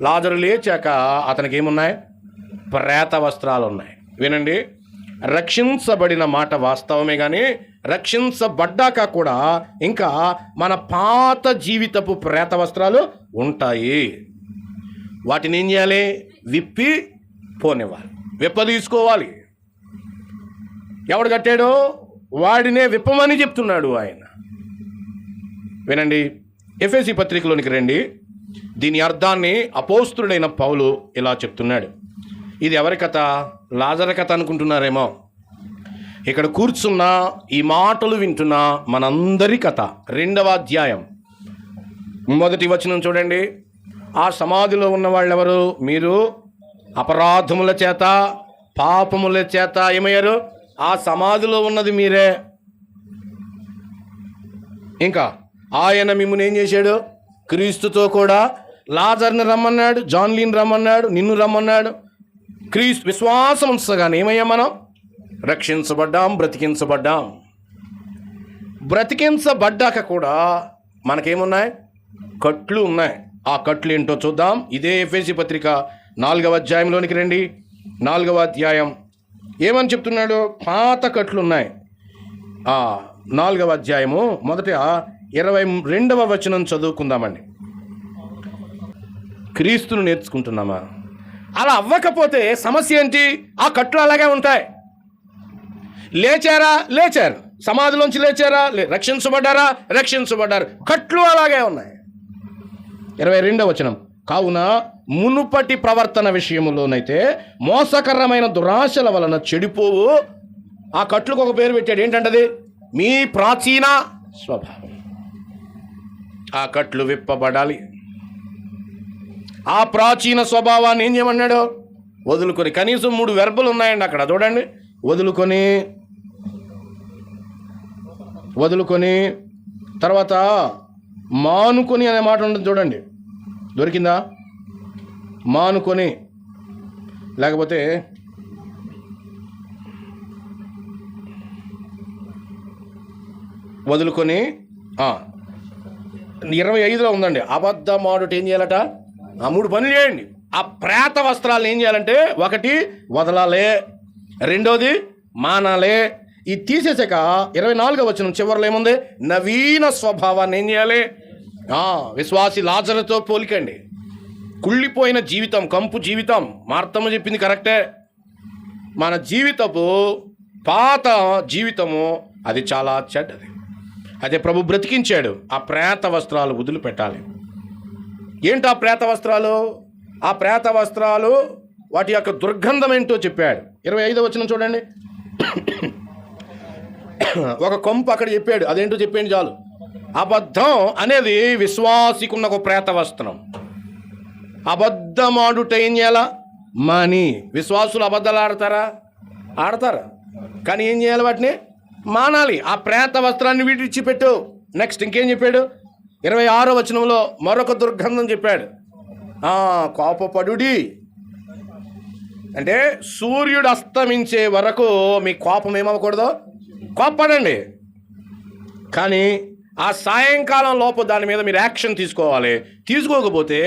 లాజరు లేచాక అతనికి ఏమున్నాయి? ప్రేత వస్త్రాలు ఉన్నాయి. వినండి, రక్షించబడిన మాట వాస్తవమే, కానీ రక్షించబడ్డాక కూడా ఇంకా మన పాత జీవితపు ప్రేత వస్త్రాలు ఉంటాయి. వాటిని ఏం చేయాలి? విప్పి పోనివ్వాలి, విప్పదీసుకోవాలి. ఎవడు కట్టాడో వాడినే విప్పమని చెప్తున్నాడు ఆయన. వినండి, ఎఫెసీ పత్రికలోనికి రండి. దీని అర్థాన్ని అపోస్తుడైన పౌలు ఇలా చెప్తున్నాడు. ఇది ఎవరి కథ? లాజరు కథ అనుకుంటున్నారేమో. ఇక్కడ కూర్చున్న ఈ మాటలు వింటున్న మనందరి కథ. 2వ అధ్యాయం 1వ వచనం చూడండి. ఆ సమాధిలో ఉన్న వాళ్ళెవరు? మీరు అపరాధముల చేత పాపముల చేత ఏమయ్యారు? ఆ సమాధిలో ఉన్నది మీరే. ఇంకా ఆయన మిమ్మల్ని ఏం చేశాడు? క్రీస్తుతో కూడా లాజర్ని రమ్మన్నాడు, జాన్లీని రమ్మన్నాడు, నిన్ను రమ్మన్నాడు. క్రీస్తు విశ్వాసం ఉంచగానే ఏమయ్యాం? మనం రక్షించబడ్డాం, బ్రతికించబడ్డాం. బ్రతికించబడ్డాక కూడా మనకేమున్నాయి? కట్లు ఉన్నాయి. ఆ కట్లు ఏంటో చూద్దాం. ఇదే ఎఫెసీ పత్రిక 4వ అధ్యాయంలోనికి రండి. 4వ అధ్యాయం ఏమని చెప్తున్నాడు? పాత కట్లు ఉన్నాయి. 4వ అధ్యాయము మొదట 22వ వచనం చదువుకుందామండి. క్రీస్తును నేర్చుకుంటున్నామా? అలా అవ్వకపోతే సమస్య ఏంటి? ఆ కట్లు అలాగే ఉంటాయి. లేచారా? లేచారు. సమాధిలోంచి లేచారా? రక్షించబడ్డారా? రక్షించబడ్డారు. కట్లు అలాగే ఉన్నాయి. 22వ వచనం, కావున మునుపటి ప్రవర్తన విషయములోనైతే మోసకరమైన దురాశల వలన చెడిపోవు. ఆ కట్లకు ఒక పేరు పెట్టాడు. ఏంటంటది? మీ ప్రాచీన స్వభావం. ఆ కట్లు విప్పబడాలి. ఆ ప్రాచీన స్వభావాన్ని ఏం చేయమన్నాడు? వదులుకొని. కనీసం 3 వెర్బులు ఉన్నాయండి అక్కడ చూడండి. వదులుకొని తర్వాత మానుకొని అనే మాట ఉంటుంది చూడండి. దొరికిందా? మానుకొని, లేకపోతే వదులుకొని. 25లో ఉందండి. అబద్ధమాడుట ఏం చేయాలట? 3 పనులు చేయండి. ఆ ప్రేత వస్త్రాలను ఏం చేయాలంటే, 1 వదలాలే, 2ది మానాలే. ఇది తీసేసాక 24వ వచనం చివరిలో ఏముంది? నవీన స్వభావాన్ని ఏం చేయాలి? విశ్వాసి లాజరుతో పోలికండి. కుళ్ళిపోయిన జీవితం, కంపు జీవితం. మార్తమ్మ చెప్పింది కరెక్టే. మన జీవితపు పాత జీవితము అది చాలా చెడ్డది. అదే ప్రభు బ్రతికించాడు. ఆ ప్రేత వస్త్రాలు వదిలిపెట్టాలి. ఏంటి ఆ ప్రేత వస్త్రాలు? ఆ ప్రేత వస్త్రాలు వాటి యొక్క దుర్గంధం ఏంటో చెప్పాడు. 25వ వచనం చూడండి. ఒక కొంపు అక్కడ చెప్పాడు. అదేంటో చెప్పండి చాలు. అబద్ధం అనేది విశ్వాసికున్న ఒక ప్రేత వస్త్రం. అబద్ధమాడుట ఏం చేయాలా? మాని. విశ్వాసులు అబద్ధాలు ఆడతారా? ఆడతారు. కానీ ఏం చేయాలి? వాటిని మానాలి. ఆ ప్రేత వస్త్రాన్ని విడిచిపెట్టు. నెక్స్ట్ ఇంకేం చెప్పాడు? 26వ వచనంలో మరొక దుర్గంధం చెప్పాడు. కోపపడుడి. అంటే సూర్యుడు అస్తమించే వరకు మీ కోపం ఏమవ్వకూడదు? కోపపడండి. కానీ ఆ సాయంకాలం లోపు దాని మీద మీరు యాక్షన్ తీసుకోవాలి. తీసుకోకపోతే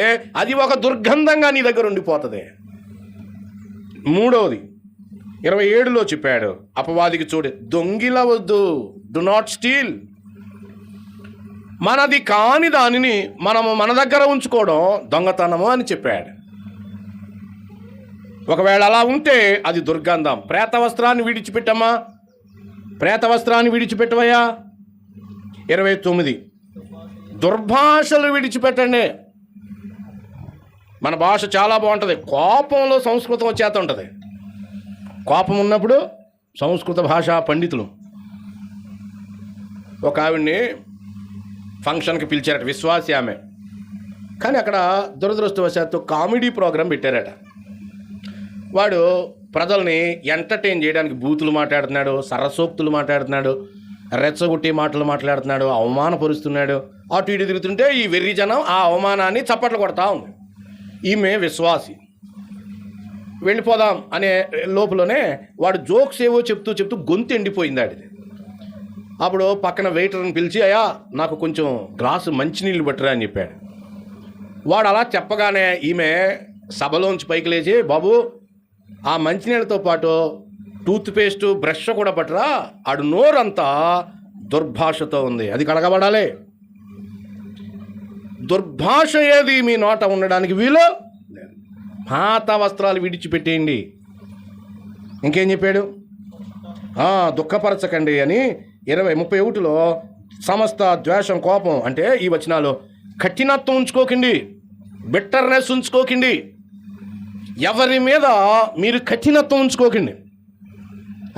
అది ఒక దుర్గంధంగా నీ దగ్గర ఉండిపోతుంది. 3వది 27లో చెప్పాడు. అపవాదికి చూడు, దొంగిలవద్దు. Do not steel. మనది కాని దానిని మనము మన దగ్గర ఉంచుకోవడం దొంగతనము అని చెప్పాడు. ఒకవేళ అలా ఉంటే అది దుర్గంధం. ప్రేత వస్త్రాన్ని విడిచిపెట్టమ్మా. ప్రేత వస్త్రాన్ని విడిచిపెట్టవయ్యా. 29 దుర్భాషలు విడిచిపెట్టండి. మన భాష చాలా బాగుంటుంది. కోపంలో సంస్కృతం వచ్చేత ఉంటుంది. కోపం ఉన్నప్పుడు సంస్కృత భాషా పండితులు ఒక ఆవిడ్ని ఫంక్షన్కి పిలిచారట, విశ్వాసి ఆమె. కానీ అక్కడ దురదృష్టవశాత్తు కామెడీ ప్రోగ్రాం పెట్టారట. వాడు ప్రజల్ని ఎంటర్టైన్ చేయడానికి బూతులు మాట్లాడుతున్నాడు, సరసోక్తులు మాట్లాడుతున్నాడు, రెచ్చగొట్టి మాటలు మాట్లాడుతున్నాడు, అవమానపరుస్తున్నాడు. అటు ఇటు తిరుగుతుంటే ఈ వెర్రి జనం ఆ అవమానాన్ని చప్పట్లు కొడతా ఉంది. ఈమె విశ్వాసి. వెళ్ళిపోదాం అనే లోపలనే వాడు జోక్స్ ఏవో చెప్తూ గొంతు ఎండిపోయింది ఆడిది. అప్పుడు పక్కన వెయిటర్ని పిలిచి, అయ్యా నాకు కొంచెం గ్లాసు మంచినీళ్ళు పట్టరా అని చెప్పాడు. వాడు అలా చెప్పగానే ఈమె సభలోంచి పైకి లేచి, బాబు ఆ మంచినీళ్ళతో పాటు టూత్పేస్ట్ బ్రష్ కూడా పట్టరా, ఆడు నోరంతా దుర్భాషతో ఉంది, అది కడగబడాలి. దుర్భాష ఏది మీ నోట ఉండడానికి వీలు లేదు. పాత వస్త్రాలు విడిచిపెట్టేయండి. ఇంకేం చెప్పాడు? దుఃఖపరచకండి అని 20:31లో సమస్త ద్వేషం, కోపం అంటే ఈ వచనాలు, కఠినత్వం ఉంచుకోకండి, బిట్టర్నెస్ ఉంచుకోకండి, ఎవరి మీద మీరు కఠినత్వం ఉంచుకోకండి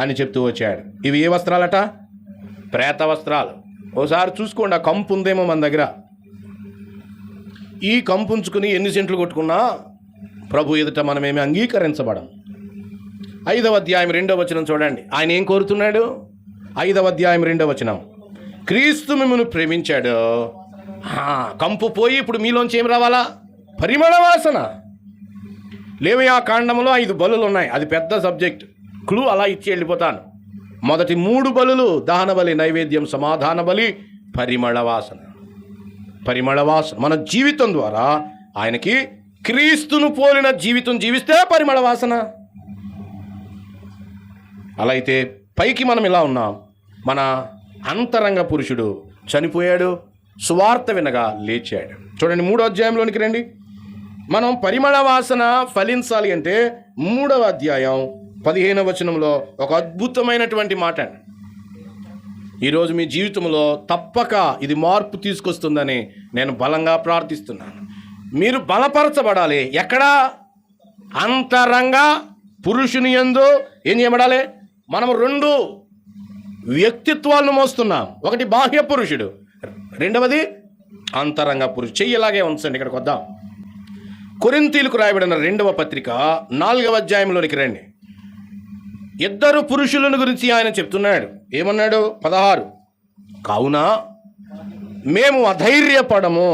అని చెప్తూ వచ్చాడు. ఇవి ఏ వస్త్రాలట? ప్రేత వస్త్రాలు. ఓసారి చూసుకోండి, ఆ కంపు ఉందేమో మన దగ్గర. ఈ కంపు ఉంచుకుని ఎన్ని సెంట్లు కొట్టుకున్నా ప్రభు ఎదుట మనమేమి అంగీకరించబడం. 5వ అధ్యాయం 2వ వచనం చూడండి. ఆయన ఏం కోరుతున్నాడు? 5వ అధ్యాయం 2వ వచనం, క్రీస్తు మిమ్మల్ని ప్రేమించాడు. కంపు పోయి ఇప్పుడు మీలోంచి ఏం రావాలా? పరిమళ వాసన. లేవియా కాండంలో 5 బలులు ఉన్నాయి. అది పెద్ద సబ్జెక్ట్, క్లూ అలా ఇచ్చి వెళ్ళిపోతాను. మొదటి 3 బలులు దహన బలి, నైవేద్యం, సమాధాన బలి, పరిమళ వాసన. పరిమళ వాసన. మన జీవితం ద్వారా ఆయనకి క్రీస్తును పోలిన జీవితం జీవిస్తే పరిమళ వాసన. అలా అయితే పైకి మనం ఇలా ఉన్నాం, మన అంతరంగ పురుషుడు చనిపోయాడు, సువార్త వినగా లేచాడు. చూడండి 3వ అధ్యాయంలోనికి రండి. మనం పరిమళ వాసన ఫలించాలి అంటే 3వ అధ్యాయం 15వ వచనంలో ఒక అద్భుతమైనటువంటి మాట. ఈరోజు మీ జీవితంలో తప్పక ఇది మార్పు తీసుకొస్తుందని నేను బలంగా ప్రార్థిస్తున్నాను. మీరు బలపరచబడాలి. ఎక్కడ? అంతరంగ పురుషుని యందు ఏం చేయబడాలి? మనం 2 వ్యక్తిత్వాలను మోస్తున్నాం. ఒకటి బాహ్య పురుషుడు, రెండవది అంతరంగ పురుషుడు. చెయ్యలాగే ఉంచండి. ఇక్కడికి వద్దాం. కొరింథీయులకు రాయబడిన 2వ పత్రిక 4వ అధ్యాయంలోనికి రండి. 2 పురుషులను గురించి ఆయన చెప్తున్నాడు. ఏమన్నాడు? 16, కావున మేము అధైర్యపడము,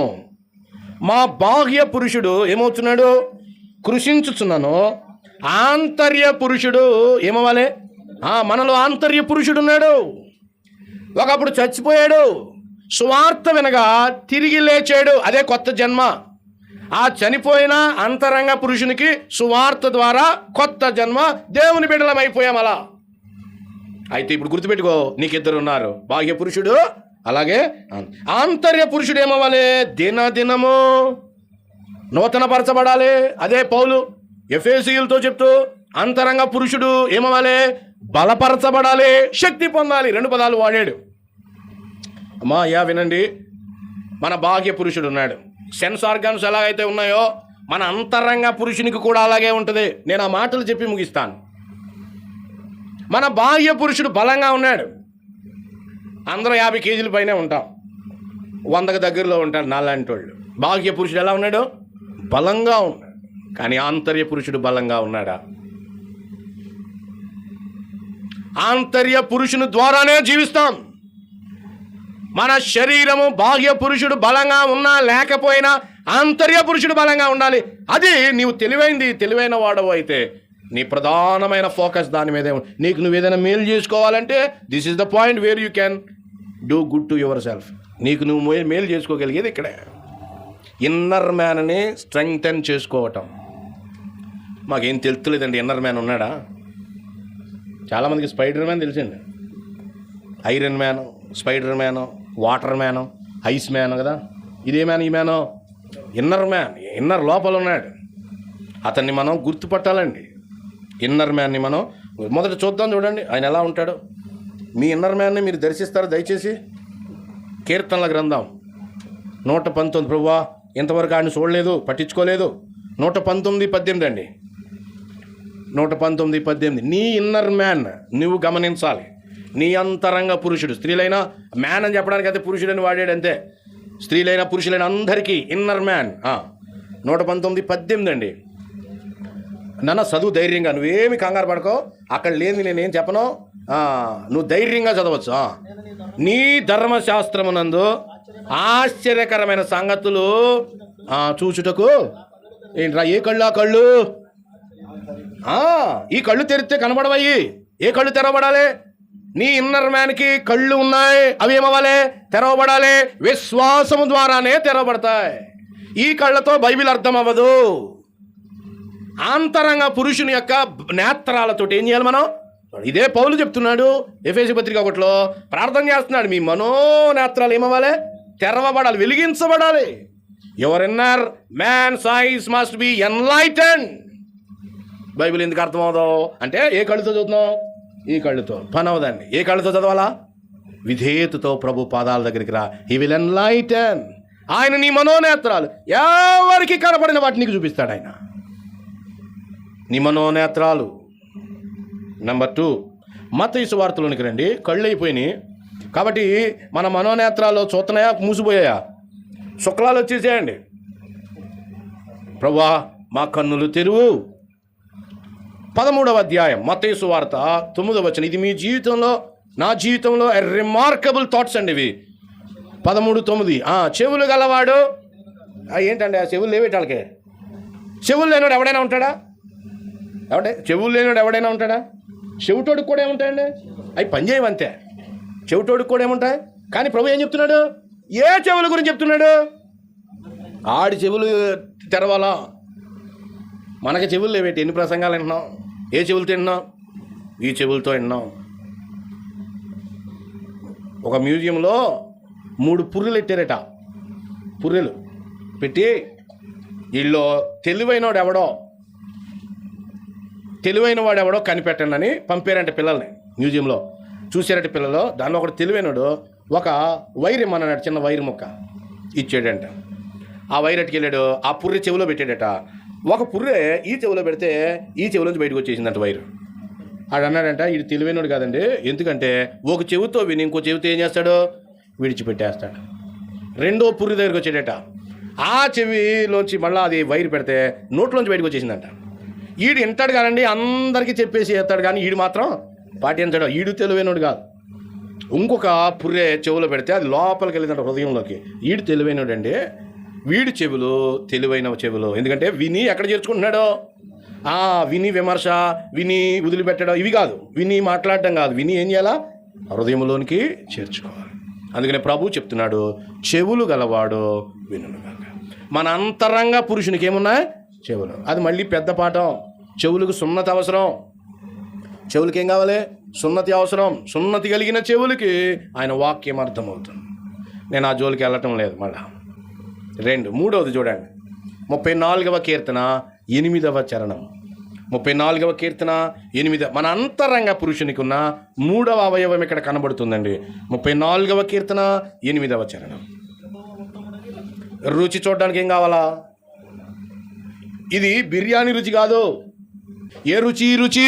మా బాహ్య పురుషుడు ఏమవుతున్నాడు? కృషించుచున్నాను, ఆంతర్య పురుషుడు ఏమవ్వాలి? మనలో ఆంతర్య పురుషుడు ఉన్నాడు. ఒకప్పుడు చచ్చిపోయాడు, సువార్త వినగా తిరిగి లేచాడు, అదే కొత్త జన్మ. ఆ చనిపోయిన అంతరంగ పురుషునికి సువార్త ద్వారా కొత్త జన్మ, దేవుని బిడ్డలమైపోయాం. అలా అయితే ఇప్పుడు గుర్తుపెట్టుకో, నీకు 2 ఉన్నారు, బాహ్య పురుషుడు అలాగే ఆంతర్య పురుషుడు. ఏమవ్వాలి? దినదినము నూతన పరచబడాలి. అదే పౌలు ఎఫెసీయులతో చెప్తూ అంతరంగ పురుషుడు ఏమవ్వాలి? బలపరచబడాలి, శక్తి పొందాలి. 2 పదాలు వాడాడు. వినండి, మన బాహ్య పురుషుడు ఉన్నాడు. సెన్స్ ఆర్గాన్స్ ఎలాగైతే ఉన్నాయో మన అంతరంగ పురుషునికి కూడా అలాగే ఉంటుంది. నేను ఆ మాటలు చెప్పి ముగిస్తాను. మన బాహ్య పురుషుడు బలంగా ఉన్నాడు. అందరూ 50 కేజీల పైనే ఉంటాం, 100కు దగ్గరలో ఉంటాడు నాలాంటి వాళ్ళు. బాహ్య పురుషుడు ఎలా ఉన్నాడు? బలంగా ఉన్నాడు. కానీ ఆంతర్య పురుషుడు బలంగా ఉన్నాడా? ఆంతర్య పురుషుని ద్వారానే జీవిస్తాం. మన శరీరము బాహ్య పురుషుడు బలంగా ఉన్నా లేకపోయినా ఆంతర్య పురుషుడు బలంగా ఉండాలి. అది నీవు తెలివైన వాడవు అయితే నీ ప్రధానమైన ఫోకస్ దాని మీదే. నీకు నువ్వు ఏదైనా మేలు చేసుకోవాలంటే this is the point where you can do good to your self. నీకు నువ్వు మేలు చేసుకోగలిగేది ఇక్కడే. ఇన్నర్ మ్యాన్ని స్ట్రెంగ్తెన్ చేసుకోవటం. మాకేం తెలుస్తలేదండి. ఇన్నర్ మ్యాన్ ఉన్నాడా? చాలామందికి స్పైడర్ మ్యాన్ తెలిసింది, iron man, spider man, water man, ice man కదా. ఇదే మ్యాన్, ఈ మ్యాను ఇన్నర్ మ్యాన్. ఇన్నర్ లోపల ఉన్నాడు. అతన్ని మనం గుర్తుపట్టాలండి. ఇన్నర్ మ్యాన్ని మనం మొదట చూద్దాం. చూడండి ఆయన ఎలా ఉంటాడు. మీ ఇన్నర్ మ్యాన్ని మీరు దర్శిస్తారు దయచేసి. కీర్తనల గ్రంథం 119. ప్రభువా ఇంతవరకు ఆయన చూడలేదు, పట్టించుకోలేదు. 119:18 అండి. 119:18. నీ ఇన్నర్ మ్యాన్ నువ్వు గమనించాలి. నీ అంతరంగ పురుషుడు. స్త్రీలైనా మ్యాన్ అని చెప్పడానికి అయితే పురుషుడని వాడాడు అంతే. స్త్రీలైన పురుషులైన అందరికీ ఇన్నర్ మ్యాన్. 119:18 అండి. నాన్న చదువు ధైర్యంగా, నువ్వేమి కంగారు పడుకో. అక్కడ లేని నేనేం చెప్పను, నువ్వు ధైర్యంగా చదవచ్చు. నీ ధర్మశాస్త్రమునందు ఆశ్చర్యకరమైన సంగతులు చూచుటకు ఏంట్రా? ఏ కళ్ళు? ఆ కళ్ళు, ఈ కళ్ళు తెరిస్తే కనబడవయ్యి. ఏ కళ్ళు తెరవబడాలి? నీ ఇన్నర్ మ్యాన్కి కళ్ళు ఉన్నాయి. అవి ఏమవ్వాలి? తెరవబడాలి. విశ్వాసము ద్వారానే తెరవబడతాయి. ఈ కళ్ళతో బైబిల్ అర్థం అవ్వదు. అంతరంగ పురుషుని యొక్క నేత్రాలతో ఏం చేయాలి మనం? ఇదే పౌలు చెప్తున్నాడు ఎఫెసీ పత్రిక 1లో ప్రార్థన చేస్తున్నాడు. మీ మనోనేత్రాలు ఏమవ్వాలి? తెరవబడాలి, వెలిగించబడాలి. Your inner man's eyes must be enlighten. Bible ఎందుకు అర్థం అవదో అంటే ఏ కళ్ళుతో చదువుతున్నాం? ఈ కళ్ళుతో. పని అవదండి. ఏ కళ్ళుతో చదవాలా? విధేయతతో ప్రభు పాదాల దగ్గరికి రా. He will enlighten. ఆయన నీ మనోనేత్రాలు ఎవరికి కనపడిన వాటిని నీకు చూపిస్తాడు ఆయన. నీ మనోనేత్రాలు. నెంబర్ 2, మత్తయి సువార్తలోనికి రండి. కళ్ళు అయిపోయినాయి కాబట్టి మన మనోనేత్రాలు చూస్తున్నాయా, మూసిపోయాయా? శుక్లాలు వచ్చేసేయండి. ప్రభువా మా కన్నులు తెరువు. 13వ అధ్యాయం మత్తయి సువార్త 9వ వచనం. ఇది మీ జీవితంలో, నా జీవితంలో రిమార్కబుల్ థాట్స్ అండి ఇవి. 13:9. చెవులు గలవాడు ఏంటండి? ఆ చెవులు లేవేటి వాళ్ళకి? చెవులు లేనివాడు ఎవడైనా ఉంటాడా? చెవులు లేనివాడు ఎవడైనా ఉంటాడా? చెవిటోడికి కూడా ఏముంటాయండి? అవి పనిచేయమంతే. చెవిటోడికి కూడా ఏముంటాయి? కానీ ప్రభు ఏం చెప్తున్నాడు? ఏ చెవుల గురించి చెప్తున్నాడు? ఆడి చెవులు తెరవాలా. మనకి చెవులు లేవేటి? ఎన్ని ప్రసంగాలు వింటున్నాం? ఏ చెవులతో విన్నాం? ఈ చెవులతో విన్నాం. ఒక మ్యూజియంలో 3 పుర్రెలు పెట్టారట. పుర్రెలు పెట్టి వీళ్ళు తెలివైన వాడు ఎవడో కనిపెట్టండి అని పంపారంటే పిల్లల్ని. మ్యూజియంలో చూసారట పిల్లలు. దానిలో ఒకటి తెలివైనడు ఒక వైర్ ఇమ్మన్నాడు, చిన్న వైర్ ముక్క ఇచ్చాడంట. ఆ వైర్ అట్టుకెళ్ళాడు, ఆ పుర్రె చెవిలో పెట్టాడట. ఒక పుర్రె ఈ చెవిలో పెడితే ఈ చెవిలోంచి బయటకు వచ్చేసిందంట వైరు. ఆడు అన్నాడంట, ఇది తెలివైనడు కాదండి, ఎందుకంటే ఒక చెవితో విని ఇంకో చెవితో ఏం చేస్తాడు? విడిచిపెట్టేస్తాడు. రెండో పుర్రె దగ్గరికి వచ్చాడట. ఆ చెవిలోంచి మళ్ళీ అది వైర్ పెడితే నోట్లోంచి బయటకు వచ్చేసిందంట. ఈడు వింటాడు కానండి, అందరికీ చెప్పేసి వేస్తాడు, కానీ ఈడు మాత్రం పాటించాడు. ఈడు తెలివైనడు కాదు. ఇంకొక పుర్రె చెవులో పెడితే అది లోపలికి వెళ్ళిందంట, హృదయంలోకి. ఈడు తెలివైనడు అండి. వీడి చెవులు తెలివైన చెవులు. ఎందుకంటే విని ఎక్కడ చేర్చుకుంటున్నాడు? విని విమర్శ, విని వదిలిపెట్టడం ఇవి కాదు. విని మాట్లాడటం కాదు. విని ఏం చేయాలా? హృదయంలోనికి చేర్చుకోవాలి. అందుకనే ప్రభు చెప్తున్నాడు, చెవులు గలవాడు వినుగాక. మన అంతరంగ పురుషునికి ఏమున్నాయి? చెవులు. అది మళ్ళీ పెద్ద పాఠం. చెవులకు సున్నతి అవసరం. చెవులకి ఏం కావాలి? సున్నతి అవసరం. సున్నతి కలిగిన చెవులకి ఆయన వాక్యం అర్థమవుతుంది. నేను ఆ జోలికి వెళ్ళటం లేదు. మళ్ళా 2, 3వది చూడండి. 34వ కీర్తన 8వ చరణం. 34వ కీర్తన 8. మన అంతరంగ పురుషునికి ఉన్న 3వ అవయవం ఇక్కడ కనబడుతుందండి. 34వ కీర్తన 8వ చరణం. రుచి చూడడానికి ఏం కావాలా? ఇది బిర్యానీ రుచి కాదు. ఏ రుచి? ఈ రుచి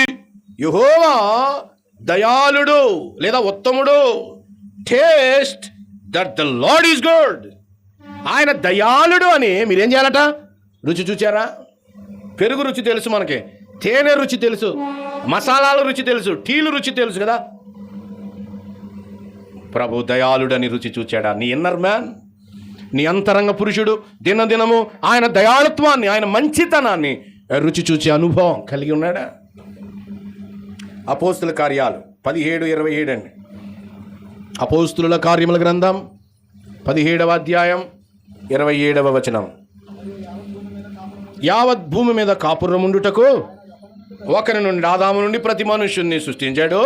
యెహోవా దయాళుడు లేదా ఉత్తముడు. Taste that the lord is good. ఆయన దయాళుడు అని మీరేం చేయాలట? రుచి చూచారా? పెరుగు రుచి తెలుసు మనకి, తేనె రుచి తెలుసు, మసాలాల రుచి తెలుసు, టీలు రుచి తెలుసు కదా. ప్రభు దయాళుడని రుచి చూచాడా? నీ ఇన్నర్ మ్యాన్, నీ అంతరంగ పురుషుడు దినదినము ఆయన దయాళుత్వాన్ని, ఆయన మంచితనాన్ని రుచి చూచే అనుభవం కలిగి ఉన్నాడా? అపోస్తుల కార్యాలు 17:27 అండి. అపోస్తుల కార్యముల గ్రంథం 17వ అధ్యాయం 27వ వచనం. యావత్ భూమి మీద కాపురముండుటకు ఒకరి నుండి, ఆదాము నుండి ప్రతి మనుష్యుణ్ణి సృష్టించాడు.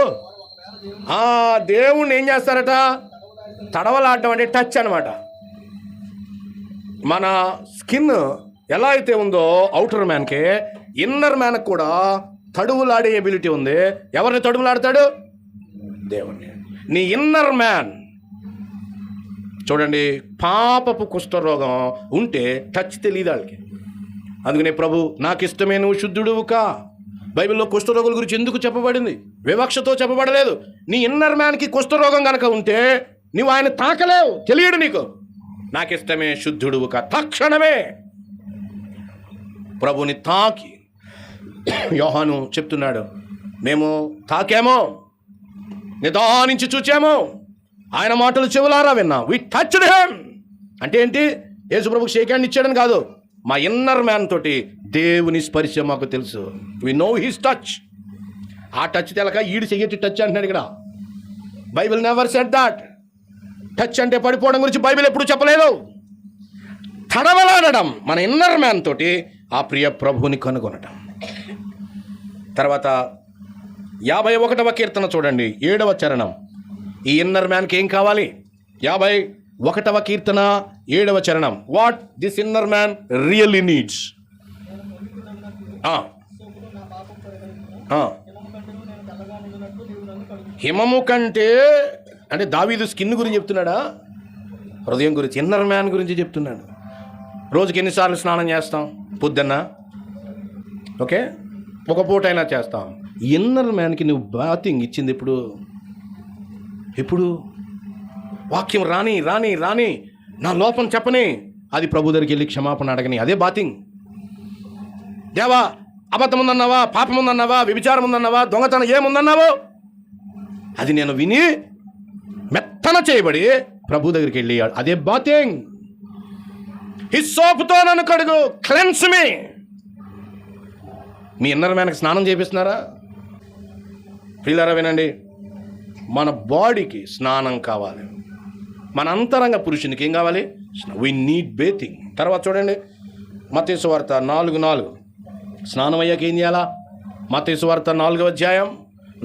దేవుణ్ణి ఏం చేస్తారట? తడవలాడటం అంటే టచ్ అనమాట. మన స్కిన్ ఎలా అయితే ఉందో అవుటర్ మ్యాన్కే, ఇన్నర్ మ్యాన్కి కూడా తడువులాడే ఎబిలిటీ ఉంది. ఎవరిని తడువులాడతాడు? దేవుణ్ణి. నీ ఇన్నర్ మ్యాన్ చూడండి, పాపపు కుష్ఠరోగం ఉంటే టచ్ తెలియదు వాళ్ళకి. అందుకనే ప్రభు, నాకు ఇష్టమే నువ్వు శుద్ధుడువు కా. బైబిల్లో కుష్ఠరోగుల గురించి ఎందుకు చెప్పబడింది? వివక్షతో చెప్పబడలేదు. నీ ఇన్నర్ మ్యాన్కి కుష్ఠరోగం కనుక ఉంటే నువ్వు ఆయన తాకలేవు, తెలియడు నీకు. నాకు ఇష్టమే శుద్ధుడువు కా. తక్షణమే ప్రభుని తాకి, యోహాను చెప్తున్నాడు, మేము తాకేమో, నిదానించి చూచాము, ఆయన మాటలు చెవులారా విన్నా. వి టచ్డ్ హిమ్ అంటే ఏంటి? యేసు ప్రభుకు షేక్ హ్యాండ్ ఇచ్చాడని కాదు, మా ఇన్నర్ మ్యాన్ తోటి దేవుని స్పర్శ మాకు తెలుసు. We know his touch. ఆ టచ్ తెలక ఈడు చెయ్యటి టచ్ అంటున్నాడు ఇక్కడ. Bible never said that. Touch అంటే పడిపోవడం గురించి బైబిల్ ఎప్పుడు చెప్పలేదు. తడవలాడడం, మన ఇన్నర్ మ్యాన్ తోటి ఆ ప్రియ ప్రభువుని కనుగొనడం. తర్వాత 51వ కీర్తన చూడండి, 7వ చరణం. ఈ ఇన్నర్ మ్యాన్కి ఏం కావాలి? 51వ కీర్తన 7వ చరణం. What this inner man really needs. హిమము కంటే అంటే దావీదు స్కిన్ గురించి చెప్తున్నాడా? హృదయం గురించి, ఇన్నర్ మ్యాన్ గురించి చెప్తున్నాడు. రోజుకి ఎన్నిసార్లు స్నానం చేస్తాం? పొద్దున్న, ఓకే, ఒక పూటైనా చేస్తాం. ఇన్నర్ మ్యాన్కి నువ్వు బాతింగ్ ఇచ్చింది ఎప్పుడు? వాక్యం రాని రాని రాని నా లోపం చెప్పని, అది ప్రభు దగ్గరికి వెళ్ళి క్షమాపణ అడగని, అదే బాతింగ్. దేవా, అబద్ధం ఉందన్నావా, పాపం ఉందన్నావా, వ్యభిచారం ఉందన్నావా, దొంగతనం ఏముందన్నావో అది నేను విని మెత్తన చేయబడి ప్రభు దగ్గరికి వెళ్ళి, అదే బాతింగ్. హిస్సోపుతో నన్ను కడుగు, క్లెన్స్ మీ. మీ ఇన్నర్ మ్యాన్కి స్నానం చేపిస్తున్నారా? ప్రియులారా వినండి, మన బాడీకి స్నానం కావాలి, మన అంతరంగ పురుషునికి ఏం కావాలి? We need bathing. తర్వాత చూడండి, మత్తయి సువార్త 4:4. స్నానం అయ్యాక ఏం చేయాలా? మత్తయి సువార్త 4వ అధ్యాయం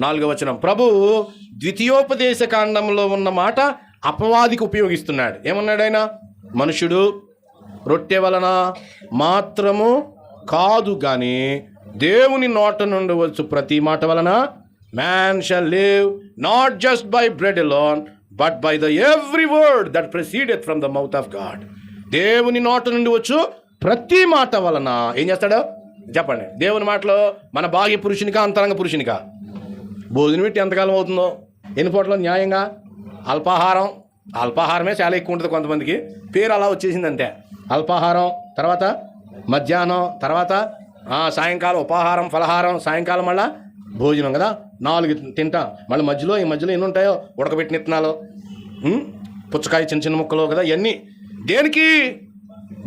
4వ వచనం. ప్రభు ద్వితీయోపదేశ కాండంలో ఉన్న మాట అపవాదికి ఉపయోగిస్తున్నాడు. ఏమన్నాడు ఆయన? మనుషుడు రొట్టె వలన మాత్రము కాదు కానీ దేవుని నోట నుండి వచ్చు ప్రతి మాట వలన man shall live not just by bread alone but by the every word that proceedeth from the mouth of God. దేవుని నోట నుండి వచ్చు ప్రతి మాట వలన ఏం చేస్తాడు చెప్పండి? దేవుని మాటలో మన బాహ్య పురుషునికా అంతరంగ పురుషునికా? భోజనం పెట్టి ఎంతకాలం అవుతుందో? ఎన్ని పూటలో న్యాయంగా? అల్పాహారమే చాలా ఎక్కువ ఉంటుంది కొంతమందికి, పేరు అలా వచ్చేసింది అంతే. అల్పాహారం, తర్వాత మధ్యాహ్నం, తర్వాత సాయంకాలం ఉపాహారం, ఫలహారం, సాయంకాలం మళ్ళీ భోజనం కదా, 4 తింటాం. మళ్ళీ మధ్యలో ఎన్ని ఉంటాయో? ఉడకబెట్టిన విత్తనాలు, పుచ్చకాయ చిన్న చిన్న ముక్కలు కదా, ఇవన్నీ దేనికి?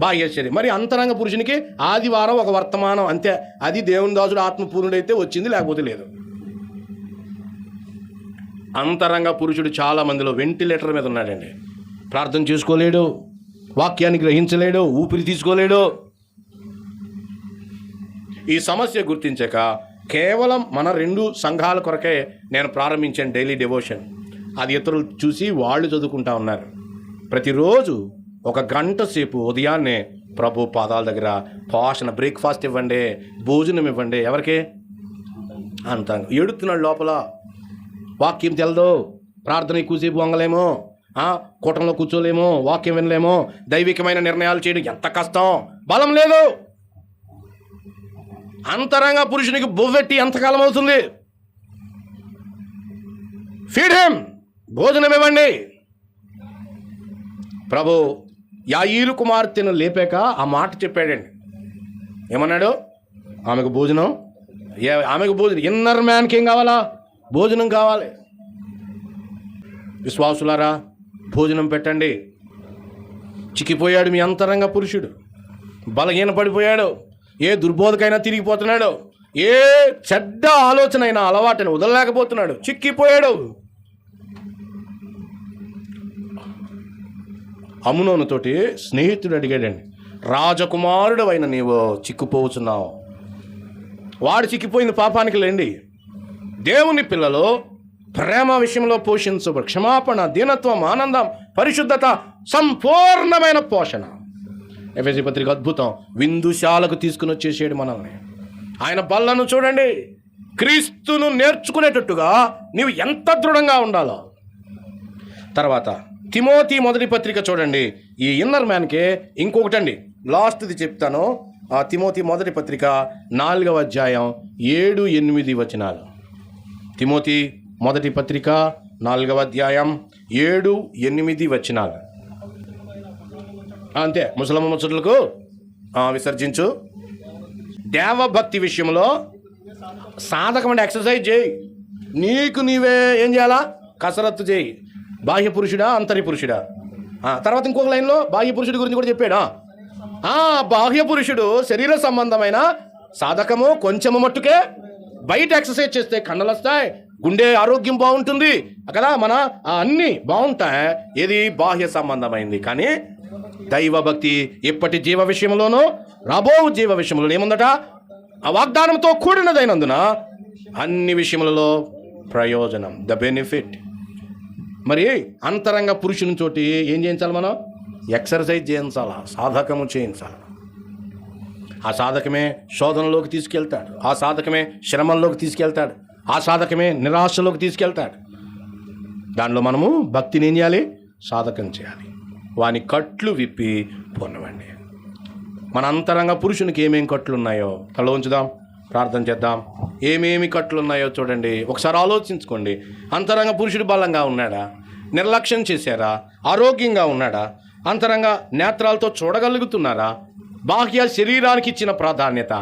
బాహ్యశ్చర్య. మరి అంతరంగ పురుషునికి ఆదివారం ఒక వర్తమానం అంతే, అది దేవుని దాసుడు ఆత్మపూర్ణుడైతే వచ్చింది, లేకపోతే లేదు. అంతరంగ పురుషుడు చాలా మందిలో వెంటిలేటర్ మీద ఉన్నాడండి. ప్రార్థన చేసుకోలేడు, వాక్యాన్ని గ్రహించలేడు, ఊపిరి తీసుకోలేడు. ఈ సమస్య గుర్తించక కేవలం మన 2 సంఘాల కొరకే నేను ప్రారంభించాను డైలీ డివోషన్. అది ఇతరులు చూసి వాళ్ళు చదువుకుంటా ఉన్నారు. ప్రతిరోజు 1 గంట సేపు ఉదయాన్నే ప్రభు పాదాల దగ్గర పోషణ, బ్రేక్ఫాస్ట్ ఇవ్వండి, భోజనం ఇవ్వండి. ఎవరికి? అంత ఏడుతున్నాడు లోపల. వాక్యం తెలదు, ప్రార్థన ఎక్కువసేపు వంగలేమో, కూటంలో కూర్చోలేమో, వాక్యం వినలేమో, దైవికమైన నిర్ణయాలు చేయడం ఎంత కష్టం, బలం లేదు. అంతరంగ పురుషునికి బొవ్వెట్టి ఎంతకాలం అవుతుంది? ఫీడ్ హిమ్, భోజనం ఇవ్వండి. ప్రభు యాయీరు కుమార్తెను లేపాక ఆ మాట చెప్పాడండి. ఏమన్నాడు? ఆమెకు భోజనం. ఇన్నర్ మ్యాన్కి ఏం కావాలా? భోజనం కావాలి. విశ్వాసులారా, భోజనం పెట్టండి. చిక్కిపోయాడు మీ అంతరంగ పురుషుడు, బలహీన పడిపోయాడు, ఏ దుర్బోధకైనా తిరిగిపోతున్నాడు, ఏ చెడ్డ ఆలోచన అయినా అలవాటుని వదలలేకపోతున్నాడు, చిక్కిపోయాడు. అమ్నోనుతోటి స్నేహితుడు అడిగాడండి, రాజకుమారుడు అయిన నీవు చిక్కుపోతున్నావు. వాడు చిక్కిపోయింది పాపానికి లేండి. దేవుని పిల్లలు ప్రేమ విషయంలో పోషించబడు, క్షమాపణ, దీనత్వం, ఆనందం, పరిశుద్ధత, సంపూర్ణమైన పోషణ. ఎఫెసీ పత్రిక అద్భుతం. విందుశాలకు తీసుకుని వచ్చేసాడు మనల్ని. ఆయన బల్లను చూడండి, క్రీస్తును నేర్చుకునేటట్టుగా నీవు ఎంత దృఢంగా ఉండాలో. తర్వాత తిమోతి 1వ పత్రిక చూడండి. ఈ ఇన్నర్ మ్యాన్కే ఇంకొకటండి, లాస్ట్ది చెప్తాను. ఆ తిమోతి 1వ పత్రిక 4వ అధ్యాయం 7-8 వచనాలు. తిమోతి 1వ పత్రిక 4వ అధ్యాయం 7-8 వచనాలు. అంతే, ముసలమ్మ ముచ్చట్లకు విసర్జించు. దేవభక్తి విషయంలో సాధకమైన ఎక్సర్సైజ్ చేయి. నీకు నీవే ఏం చేయాలా? కసరత్తు చేయి. బాహ్య పురుషుడా, అంతర్య పురుషుడా? తర్వాత ఇంకొక లైన్లో బాహ్య పురుషుడి గురించి కూడా చెప్పాడా? బాహ్య పురుషుడు శరీర సంబంధమైన సాధకము కొంచెము మట్టుకే. బయట ఎక్సర్సైజ్ చేస్తే కండలు వస్తాయి, గుండె ఆరోగ్యం బాగుంటుంది కదా, మన అన్నీ బాగుంటాయి. ఏది? బాహ్య సంబంధమైంది. కానీ దైవభక్తి ఇప్పటి జీవ విషయంలోనూ రాబో జీవ విషయంలో ఏముందట? ఆ వాగ్దానంతో కూడినదైనందున అన్ని విషయములలో ప్రయోజనం, ద బెనిఫిట్. మరి అంతరంగ పురుషుని చోటి ఏం చేయించాలి? మనం ఎక్సర్సైజ్ చేయించాలా, సాధకము చేయించాలి. ఆ సాధకమే శోధనలోకి తీసుకెళ్తాడు, ఆ సాధకమే శ్రమల్లోకి తీసుకెళ్తాడు, ఆ సాధకమే నిరాశలోకి తీసుకెళ్తాడు. దానిలో మనము భక్తిని ఏం చేయాలి? సాధకం చేయాలి. వాని కట్లు విప్పి పొన్నవండి. మన అంతరంగ పురుషునికి ఏమేమి కట్లు ఉన్నాయో కళ్ళు ఉంచుదాం, ప్రార్థన చేద్దాం. ఏమేమి కట్లు ఉన్నాయో చూడండి, ఒకసారి ఆలోచించుకోండి. అంతరంగ పురుషుడు బలంగా ఉన్నాడా? నిర్లక్ష్యం చేశారా? ఆరోగ్యంగా ఉన్నాడా? అంతరంగ నేత్రాలతో చూడగలుగుతున్నారా? బాహ్య శరీరానికి ఇచ్చిన ప్రాధాన్యత,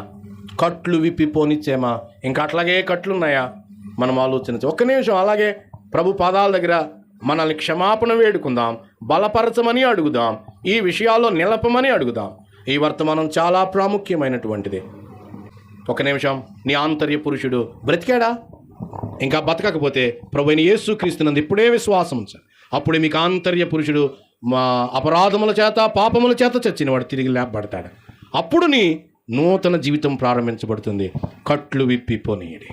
కట్లు విప్పి పోనిచ్చేమా? ఇంకా అట్లాగే కట్లున్నాయా? మనం ఆలోచించ ఒక్క నిమిషం అలాగే ప్రభు పాదాల దగ్గర మనల్ని క్షమాపణ వేడుకుందాం, బలపరచమని అడుగుదాం, ఈ విషయాల్లో నిలపమని అడుగుదాం. ఈ వర్తమానం చాలా ప్రాముఖ్యమైనటువంటిది. ఒక నిమిషం, నీ ఆంతర్య పురుషుడు బ్రతికాడా? ఇంకా బతకకపోతే ప్రభువైన యేసుక్రీస్తునందు ఇప్పుడే విశ్వాసం ఉంచాలి. అప్పుడే మీకు ఆంతర్య పురుషుడు మా అపరాధముల చేత పాపముల చేత చచ్చిన వాడు తిరిగి లేపబడతాడు. అప్పుడు నీ నూతన జీవితం ప్రారంభించబడుతుంది. కట్లు విప్పి పోనీయడి.